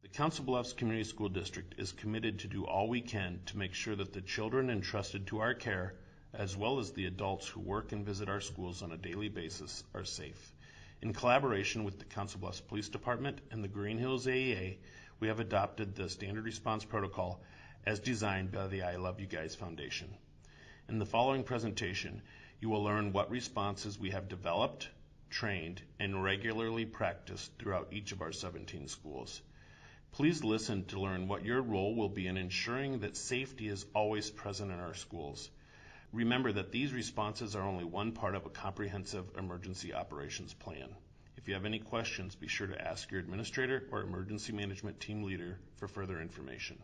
The Council Bluffs Community School District is committed to do all we can to make sure that the children entrusted to our care, as well as the adults who work and visit our schools on a daily basis, are safe. In collaboration with the Council Bluffs Police Department and the Green Hills AEA, we have adopted the Standard Response Protocol as designed by the I Love You Guys Foundation. In the following presentation, you will learn what responses we have developed, trained, and regularly practiced throughout each of our 17 schools. Please listen to learn what your role will be in ensuring that safety is always present in our schools. Remember that these responses are only one part of a comprehensive emergency operations plan. If you have any questions, be sure to ask your administrator or emergency management team leader for further information.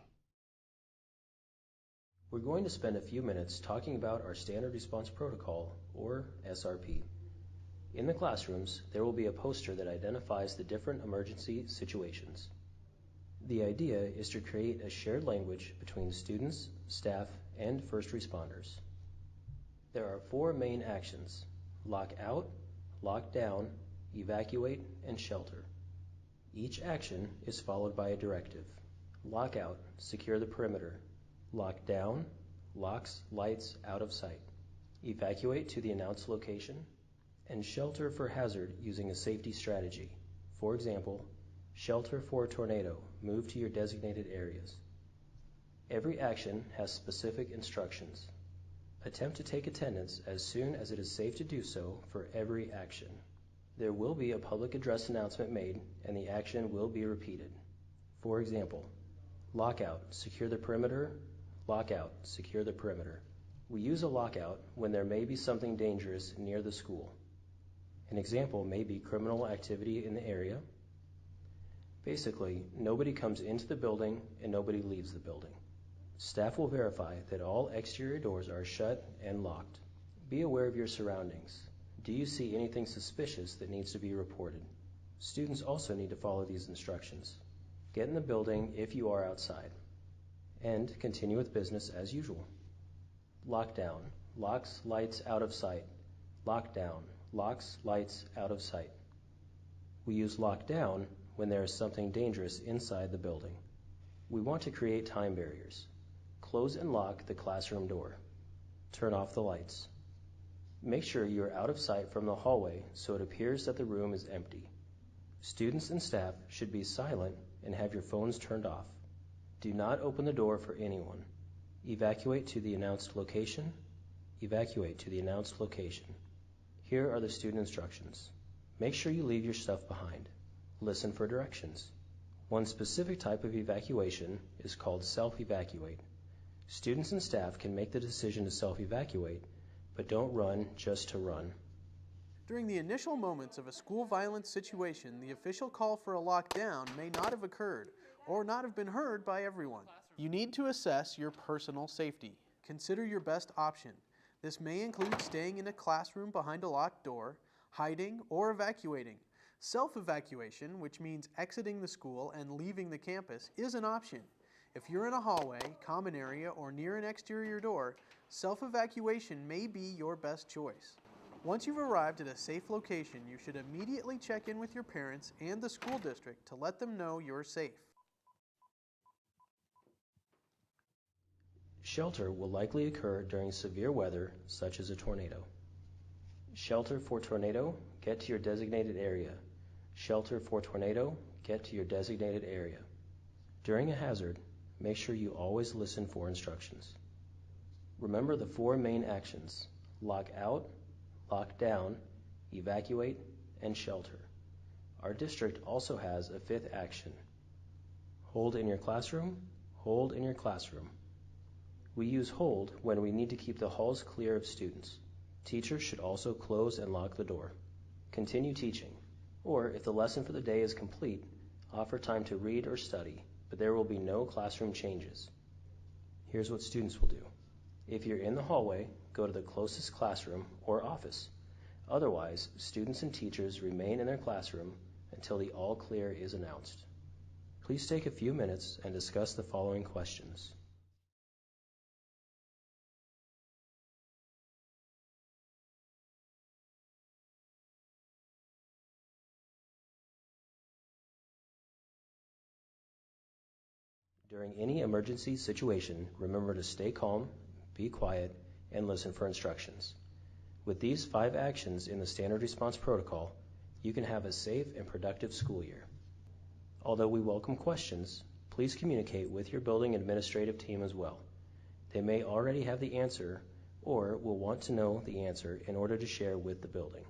We're going to spend a few minutes talking about our Standard Response Protocol, or SRP. In the classrooms, there will be a poster that identifies the different emergency situations. The idea is to create a shared language between students, staff, and first responders. There are 4 main actions: lock out, lock down, evacuate, and shelter. Each action is followed by a directive. Lock out, secure the perimeter. Lock down, locks, lights out of sight. Evacuate to the announced location. And shelter for hazard using a safety strategy. For example, shelter for a tornado, move to your designated areas. Every action has specific instructions. Attempt to take attendance as soon as it is safe to do so for every action. There will be a public address announcement made and the action will be repeated. For example, lockout, secure the perimeter. Lockout, secure the perimeter. We use a lockout when there may be something dangerous near the school. An example may be criminal activity in the area. Basically, nobody comes into the building and nobody leaves the building. Staff will verify that all exterior doors are shut and locked. Be aware of your surroundings. Do you see anything suspicious that needs to be reported? Students also need to follow these instructions. Get in the building if you are outside. And continue with business as usual. Lockdown, locks, lights out of sight. Lockdown, locks, lights out of sight. We use lockdown when there is something dangerous inside the building. We want to create time barriers. Close and lock the classroom door. Turn off the lights. Make sure you are out of sight from the hallway so it appears that the room is empty. Students and staff should be silent and have your phones turned off. Do not open the door for anyone. Evacuate to the announced location. Evacuate to the announced location. Here are the student instructions. Make sure you leave your stuff behind. Listen for directions. One specific type of evacuation is called self-evacuate. Students and staff can make the decision to self-evacuate, but don't run just to run. During the initial moments of a school violence situation, the official call for a lockdown may not have occurred or not have been heard by everyone. You need to assess your personal safety. Consider your best option. This may include staying in a classroom behind a locked door, hiding, or evacuating. Self-evacuation, which means exiting the school and leaving the campus, is an option. If you're in a hallway, common area, or near an exterior door, self-evacuation may be your best choice. Once you've arrived at a safe location, you should immediately check in with your parents and the school district to let them know you're safe. Shelter will likely occur during severe weather, such as a tornado. Shelter for tornado, get to your designated area. Shelter for tornado, get to your designated area. During a hazard, make sure you always listen for instructions. Remember the 4 main actions: lock out, lock down, evacuate, and shelter. Our district also has a 5th action. Hold in your classroom, hold in your classroom. We use hold when we need to keep the halls clear of students. Teachers should also close and lock the door. Continue teaching, or if the lesson for the day is complete, offer time to read or study, but there will be no classroom changes. Here's what students will do. If you're in the hallway, go to the closest classroom or office. Otherwise, students and teachers remain in their classroom until the all clear is announced. Please take a few minutes and discuss the following questions. During any emergency situation, remember to stay calm, be quiet, and listen for instructions. With these 5 actions in the Standard Response Protocol, you can have a safe and productive school year. Although we welcome questions, please communicate with your building administrative team as well. They may already have the answer or will want to know the answer in order to share with the building.